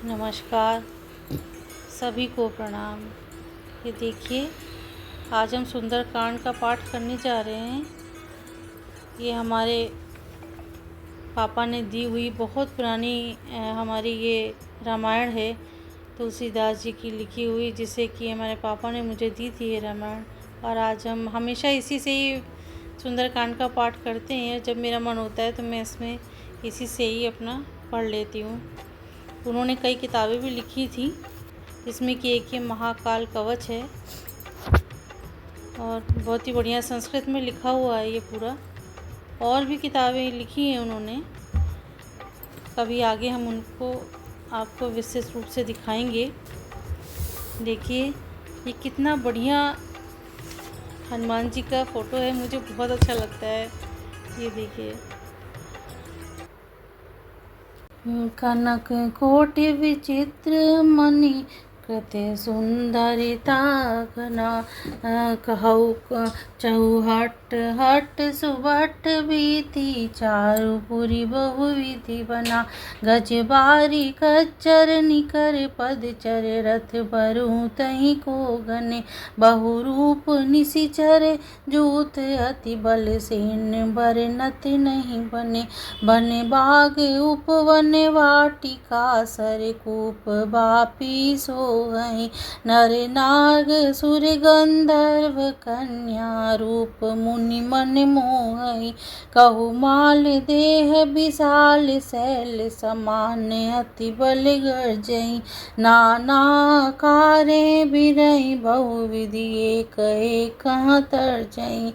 नमस्कार, सभी को प्रणाम। ये देखिए, आज हम सुंदरकांड का पाठ करने जा रहे हैं। ये हमारे पापा ने दी हुई बहुत पुरानी हमारी ये रामायण है, तुलसीदास जी की लिखी हुई, जिसे कि हमारे पापा ने मुझे दी थी ये रामायण। और आज हम हमेशा इसी से ही सुंदरकांड का पाठ करते हैं। जब मेरा मन होता है तो मैं इसमें इसी से ही अपना पढ़ लेती हूँ। उन्होंने कई किताबें भी लिखी थी, जिसमें कि एक ये महाकाल कवच है और बहुत ही बढ़िया संस्कृत में लिखा हुआ है ये पूरा। और भी किताबें लिखी हैं उन्होंने, कभी आगे हम उनको आपको विशेष रूप से दिखाएंगे। देखिए, ये कितना बढ़िया हनुमान जी का फ़ोटो है, मुझे बहुत अच्छा लगता है। ये देखिए, कनक कोटि विचित्र मणि कृते सुंदरिता घना कहु चौहट हट सुबट बीती चारुपुरी बहुविधि बना गजबारी खच्चर निकर पदचर रथ बरु तही को गने बहुरूप निशिचर जूथ अति बल सेन बर नत नहीं बने बने बाग उपवन वाटिका सरकूप बापी सोहई नर नाग सुर गंधर्व कन्या रूप मुनि मन मोहई कहु माल देह विशाल शैल समान अति बल गर्जई नाना कारे बिरई बहुविधि एक कहाँ तरजई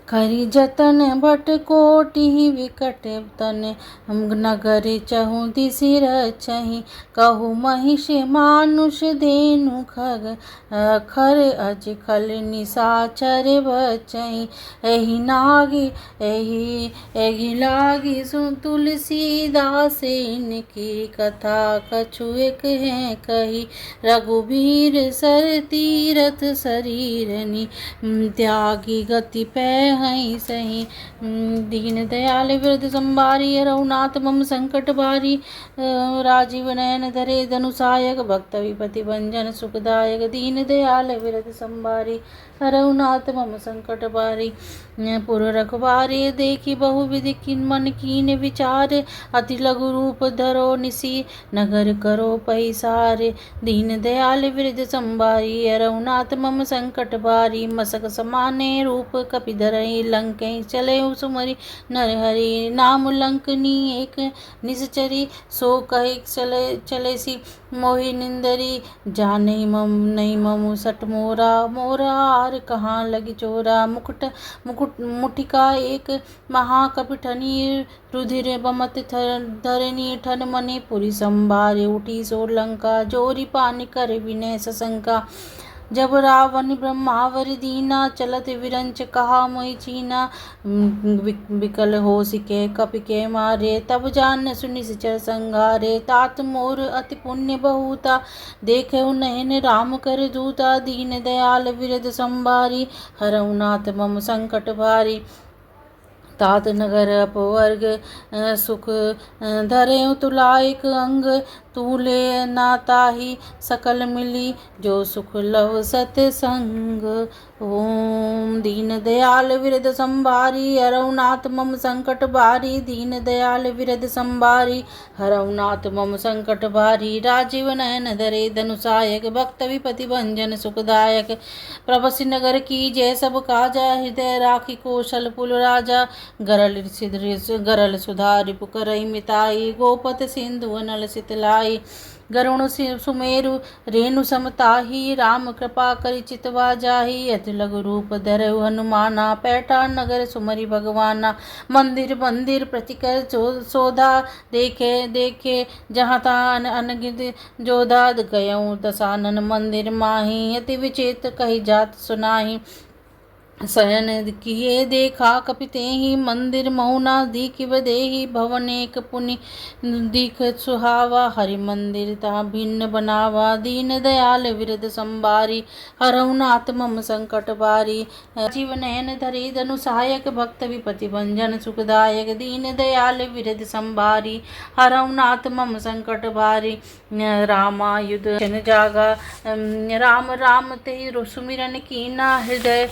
खरी जतन भट कोटि विकट तन नगर चहु दिशि रचहि कहु महिष मानुष धेनु खग खर अज खल निशाचर बचहि एहि नागी एहि लागी सुन तुलसीदास इनकी कथा कछु एक है कही रघुबीर सर तीरथ शरीरनि त्यागी गति पै हई सही दीन दयाल विरध संभारी रघुनाथ मम संकट भारी राजीव नयन धरे धनुषायक भक्त विपति भंजन सुखदायक दीन दयाल विरध संभारी रघुनाथ मम संकट भारी पुर रखबारे देखी बहुविधि किन मन कीन विचार अति लघु रूप धरो निसी नगर करो पैसारे दीन दयाल विरध संभारी रघुनाथ मम संकट भारी मसक समाने रूप कपिधरई लंकई चले सुमरी नरहरि नाम लंकनी एक निश्चरी सो कही चले सी मोहि निंदरी जाने मम नहीं ममु सट मोरा मोरा आर कहाँ लगी चोरा मुकुट मुठिका एक महाकपिठनी रुधिर बमत धरनी ठन मणि पुरी संभारे उठी सो लंका जोरी पानी कर विनय सशंका जब रावण ब्रह्मावर दीना चलत विरंच कहा मोहि चीना विकल हो सिके कपि के मारे तब जान सुनि सिचर संघारे तात मोर अति पुण्य बहुता देखे नयन राम कर दूता दीन दयाल विरध संभारी हरऊ नाथ मम संकट भारी तात नगर अपवर्ग सुख धरे तुलाइक अंग तूले नाताही सकल मिली जो सुख लव सत्संग ओम दीन दयाल विरध संभारी हरऊ मम संकट भारी दीन दयाल विरध संभारी हरऊ मम संकट भारी राजीव नयन धरे धनुषायक भक्त विपति भंजन सुखदायक प्रभसि नगर की जय सब काजा हृदय राखी कौशल पुल राजा गरल सुधा रिपु करई मिताई गोपत सिंधु नल सितलाई गरुण सुमेरु रेणु समताही राम कृपा करि चितवा जाही अति लघु रूप धरऊ हनुमाना पैठा नगर सुमरि भगवाना मंदिर मंदिर प्रतिकर सोधा देखे देखे जहाँ तहाँ अनगित जोधा गयऊँ दसानन मंदिर माही अति विचित्र कही जात सुनाही शयन किए देखा कपिते ही मंदिर महुना दीख बदेही भवन एक पुनि दीख सुहावा हरि मंदिर ता भिन्न बनावा दीन दयाल विरद संबारी हरहुनाथ मम संकट बारी जीव नयन धरे धनु सहायक भक्त विपति भंजन सुखदायक दीन दयाल विरद संबारी हरहुनाथ मम संकट बारी रामायुध जन जागा राम राम ते सुमिरन कीना हृदय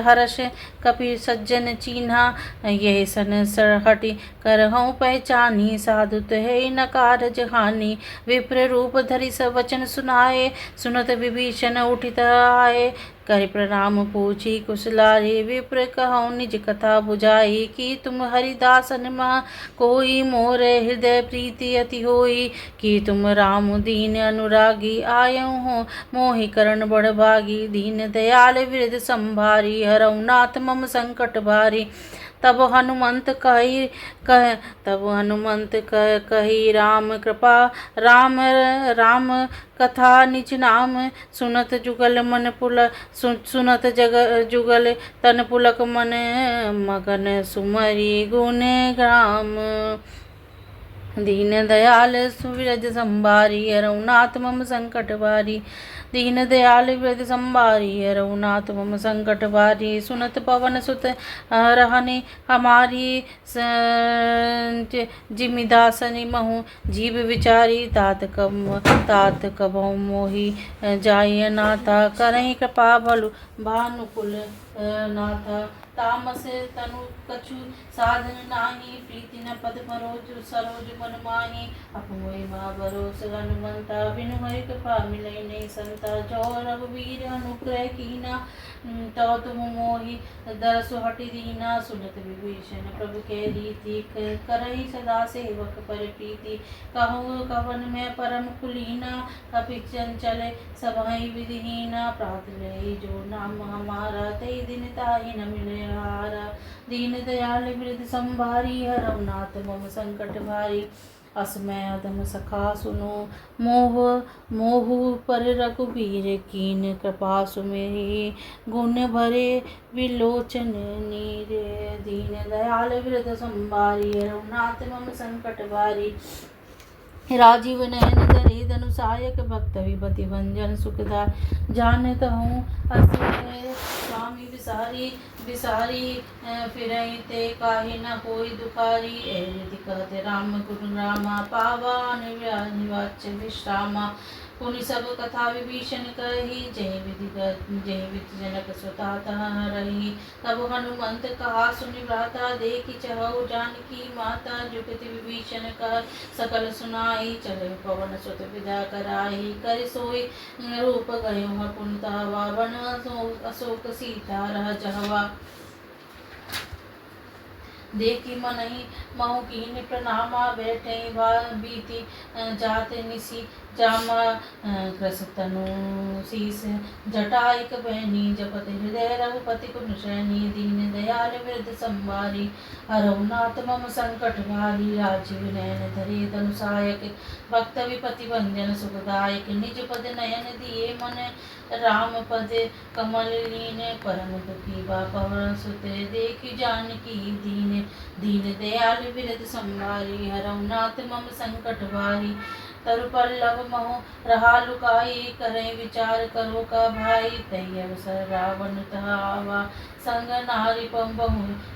हर्ष कपि सज्जन चीन्हा यह सन सरहटि करहूँ पहचानी साधुत है नकार जहानी विप्र रूप धरि सब वचन सुनाए सुनत विभीषण उठित आए कर प्रणाम पूछी कुशलारे विप्र कहूँ निज कथा बुझाई कि तुम हरिदासन महा कोई मोर हृदय प्रीति अति होई कि तुम राम दीन अनुरागी आयो हो मोहि करण बड़ भागी दीन दयाल विरद संभारी हरऊ नाथ मम संकट भारी तब हनुमंत कही राम कृपा राम राम कथा निज नाम सुनत जुगल मन पुल सुनत जुगल तन पुलक मन मगन सुमरी गुण ग्राम दीन दयाल सुविरज संभारी रघुनाथ मम संकट भारी दीन दयाल विरज संभारी रघुनाथ मम संकट भारी सुनत पवन सुत रहने हमारी जिमिदासनि महु जीव विचारी तात कबहु मोहि जाय नाथा करहि कृपा भलु भानुकुल नाथा तामस तनु कछु साधन नाही प्रीति न पद सरोज मन माही अपुमोहि महाभरोस हनुमंता बिनु हरि कृपा मिलै नहीं संता जो रघुवीर अनुग्रह कीना तो तुम मोहि दरसु हटि दीना सुनत विभीषण प्रभु के रीति करहि सदा सेवक पर प्रीति कहूँ कवन में परम कुलीना कपि चंचल सबहि विधिहीना प्रात ले जो नाम हमारा तई दिन ताहि न मिले हारा दीन दयाल वृद्ध संभारी हरहुनाथ मम संकट भारी असमय अधम सखा सुनो मोहु पर रघुबीर कीन कृपा सुमेरी गुण भरे विलोचन नीर दीन दयाल वृद्ध संभारी हरहुनाथ मम संकट भारी राजीव नयन धरे धनु सहायक भक्त विपति भंजन सुखदा जानत हूँ अस स्वामी विसारी फिरहि ते काहि न कोई दुखारी एति कहते राम गुरु रामा पावा निवाच विश्रामा पुनि सब कथा विभीषण कही जय विधि जनक स्वता रही तब हनुमंत कहा सुनि भ्राता देखि चहु जानकी माता जुगति विभीषण कह सकल सुनाई चले पवन सुत विदा कराई कर सोई रूप गयो पुनतवा वन अशोक सीता रह जहवा देखी मनहि महु कीन प्रणामा बैठे बीती जात निसी जामा कृसतनु शीस जटाइक बहनी जपत हृदय रघुपति कुशनी दीन दयाल वृद्ध संभारी हरहुनाथ मम संकट भारी राजीव नयन धरे धनु सहायक भक्त विपति भंजन सुखदायक निज पद नयन दिए मन राम पद कमल लीन परम दुखी बा पवन सुत देखि जानकी दीन दयाल विरद संभारी हरहुनाथ मम संकट भारी तरु पल्लव महु रहा लुकाई करे विचार करो का भाई तय अवसर रावण तहावा संग नारी बहु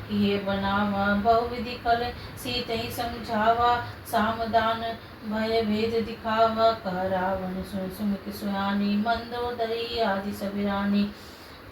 किए बनावा बहुविधि कल सीतहि समझावा सामदान भय भेद दिखावा कह रावण सुमुख सुहानी मंदोदरी आदि सबिरानी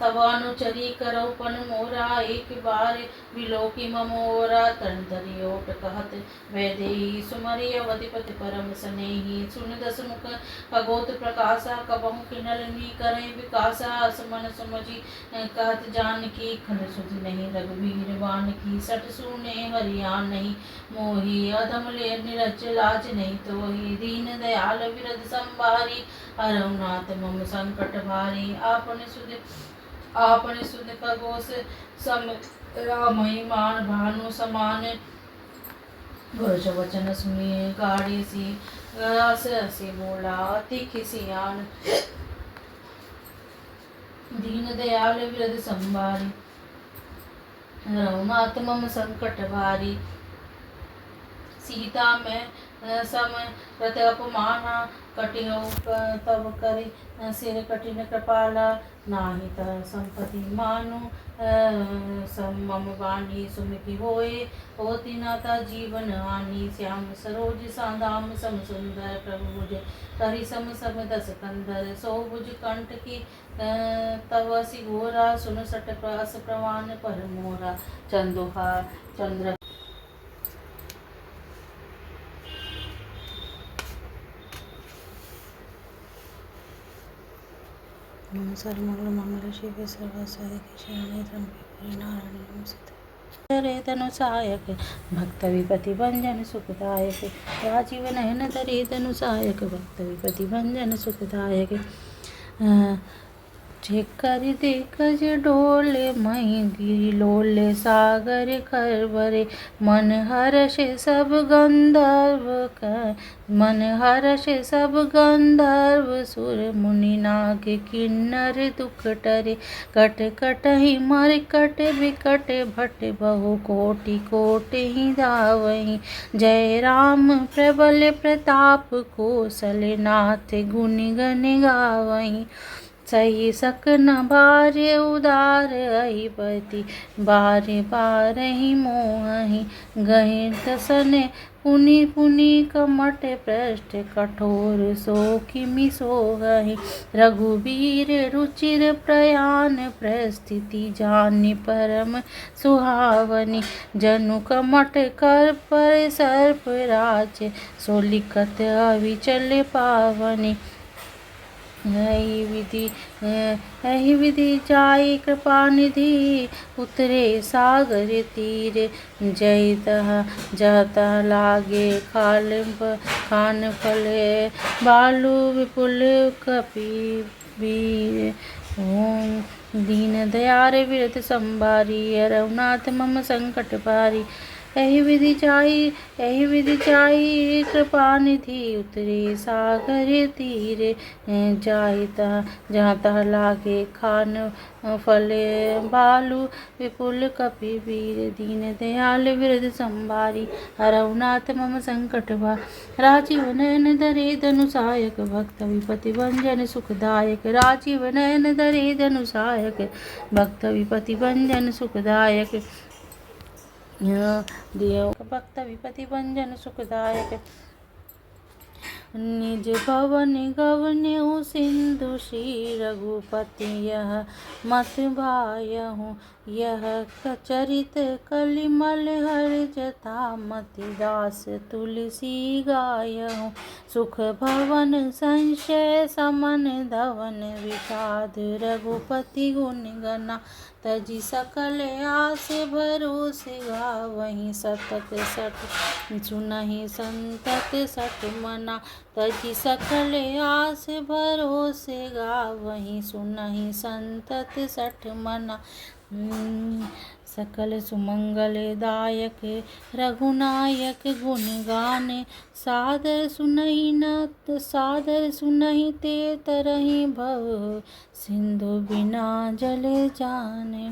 तब अनुचरी करो पन मोरा एक बार विलोकी ममोरा तन धरी ओट कहत वैदेही सुमरि अवधिपति परम स्नेही सुन दस मुख खगोत प्रकाशा कबहु किनलनी करें विकासा असमन समझी कहत जानकी खन सुधि नहीं रघुवीर बान की सट सुने हरियान नहीं मोही अधम ले निरच लाज नहीं तो ही दीन दयाल विरद संभारी हरहुनाथ मम संकट भारी आपने सुध खगोश सम रामई मान भानु समान घोष वचन सुनिए गाड़ी सी हसी बोला अति खिसियान दीन दयाल विरद संभारी, रघुनाथ मम संकट भारी। सीता में सम प्रति अपमाना, कटिहउ तब करि सिर कठिन कृपाला। नाही त संपत्ति मानु मम वाणी, सुमिति होए होती न ता जीवन हानि। श्याम सरोज सादाम सम सुंदर, प्रभु भुज करि सम सम दस कंधर। सो भुज कंठ की तव असि घोरा, सुन सट अस प्रमाण पर मोरा। चंदोहा चंद्र सर्वमंगल मंगल शिवे सर्वसाधिके शरण्ये त्र्यंबके नारायणे नमोस्तुते। रे धनु सहायक भक्त विपति भंजन सुखदायक, राजीव नयन धरे धनु सहायक भक्त विपति भंजन सुखदायक। जेकर देखज डोले मही गिरि लोले, सागर खरबरे मन हर्ष सब गंधर्व मन हर्ष सब गंधर्व। सुर मुनि नाग किन्नर दुख टरे, कट कटहि मरकट बिकट भट बहु कोटि कोटि ही धावहि। जय राम प्रबल प्रताप कौशल नाथ, गुण गण गावहि। सही सकन भार्य उदार अहिपति, बार बारहि मोहहि। गहि दसन पुनि पुनि कमट पृष्ठ, कठोर सो किमि सोहहि। रघुबीर रुचिर प्रयाण, प्रस्थिति जानि परम सुहावनी। जनु कमट कर पर सर्प राज, सो लिखत अविचल पावनी। यही विधि जाई कृपा निधि, उतरे सागर तीर। जय जाता लागे खान फल, बालू विपुल कपि। ओम दीन दयाल विरद संभारी, रघुनाथ मम संकट भारी। यही विधि जाई कृपा निधि, उतरे सागर तीरे। जाता लागे खान फल, बालू विपुल कपि वीर। दीन दयाल विरद संभारी, रघुनाथ मम संकट भारी। राजीव नयन धरे धनु सहायक, भक्त विपति भंजन सुखदायक। राजीव नयन धरे धनु सहायक, भक्त विपति भंजन सुखदायक। भक्त विपति भंजन सुखदायक। निज भवन गवन्यु सिंधु, श्री रघुपति यह मत भायहु। यह चरित कलिमल हर जथा, मति दास तुलसी गायहु। सुख भवन संशय समन धवन, विषाद रघुपति गुण गना। तजी सकल आस भरोसे गावहि, सतत सठ सुनहि संतत सठ मना। तजी सकल आस भरोसे गावहि, सुनहि संतत सठ मना। सकल सुमंगल दायक रघुनायक, गुण गाने सादर सुनहि ते तरहि भव। सिंधु बिना जल जाने।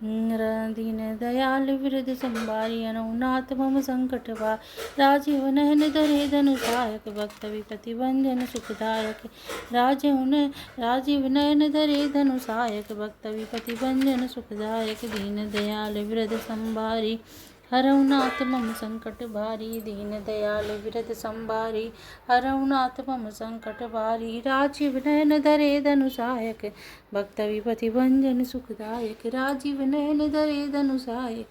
दीन दयाल विरद संभारी, रघुनाथ मम संकट भारी। राजीव नयन धरे धनु सहायक, भक्त विपति भंजन सुखदायक। राजीव नयन धरे धनु सहायक, भक्त विपति भंजन सुखदायक। दीन दयाल विरद संभारी, रघुनाथ मम संकट भारी। दीन दयाल विरद संभारी, रघुनाथ मम संकट भारी। राजीव नयन धरे धनु सहायक, भक्त विपति भंजन सुखदायक। राजीव नयन धरे धनु सहायक,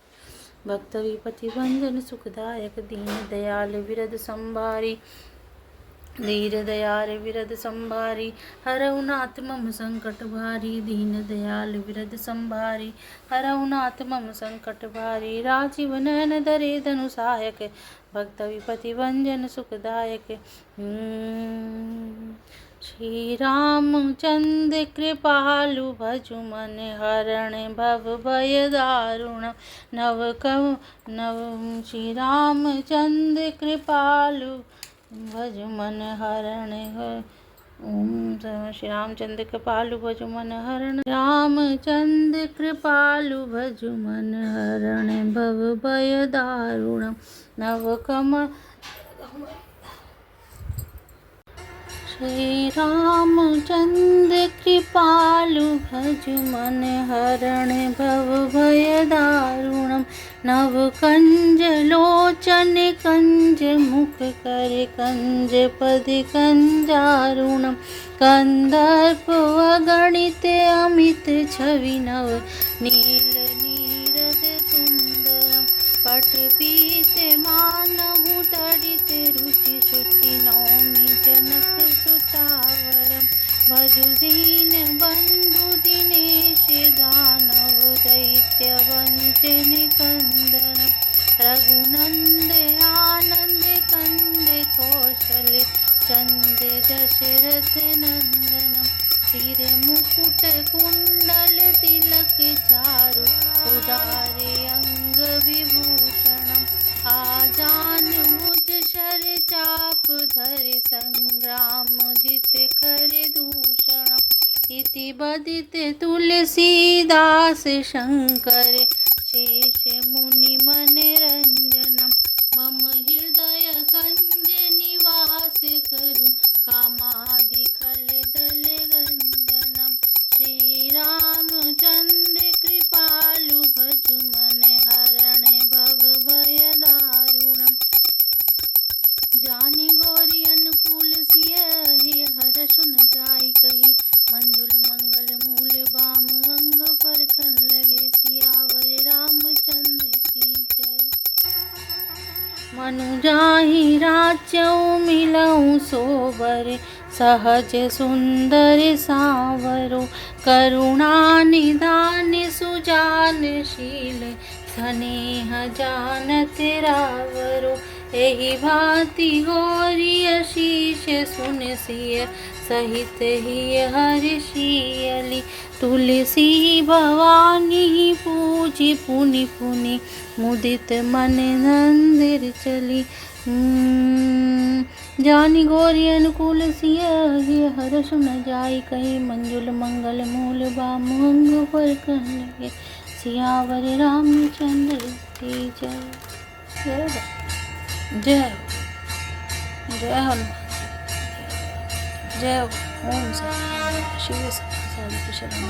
भक्त विपति भंजन सुखदायक। दीन दयाल विरद संभारी, दीन दयाल विरद संभारी, रघुनाथ मम संकट भारी। दीन दयाल विरद संभारी, रघुनाथ मम संकट भारी। राजीव नयन धरे धनु सहायक, भक्त विपति भंजन सुखदायक। श्री रामचंद्र कृपालु, भजु मन हरण भव भय दारुण। श्री रामचंद्र कृपालु, भज मन हरण ओम श्री रामचंद्र कृपालु भजु मन हरण, रामचंद्र कृपालु भजु मन हरण, भव भय दारुणम नव कमल। श्री रामचंद्र कृपालु भजु मन हरण, भव भय दारुणम नव कंज लोचन कंज मुख कर कंज पद कंजारुणम, कंदर्प अगणित अमित छवि नव नील नीरद सुंदरम, पट पीत मानहु तड़ित रुचि शुचि नौमि जनक सुतावरम, भजु दीन बंधु दिनेश दानव दैत्य वंचन कंदनम, रघुनंद आनंद कंद कौशल चंद दशरथ नंदनम, सिर मुकुट कुंडल तिलक चारु उदारे अंग विभूषणम, आजान मुझ शर चाप धर संग्राम जित कर दूषणम, इति बदित तुलसीदास शंकर शेष मुनि मन रंजनम, मम हृदय कंज निवास करु कामादि खल दल गंजनम, श्री रामचंद्र कृपालु भजु मन हरण, भव भय दारुणम, जानि गौरी अनुकूल सियहि हर सुन जाय कही, मंजुल मंगल मूल बाम अंग फरकन लगे, सियावर रामचंद्र की जय। मनु जाहि राज्यउ मिलउ सोबर, सहज सुंदर सावरो, करुणा निधान सुजानशील, स्नेह जानत रावरो, एहि भांति गौरी शीश सुन सिय सहित ही हर्षियली, तुलसी भवानी पूजी पुनि पुनि मुदित मन मंदिर चली, जानि गौरी अनुकूल सिय हर सुन जाय कही, मंजुल मंगल मूल बाम अंग फरकन लगे, सियावर रामचंद्र की जय। जय जय हनुमान जय। ओम शिव साधु शरण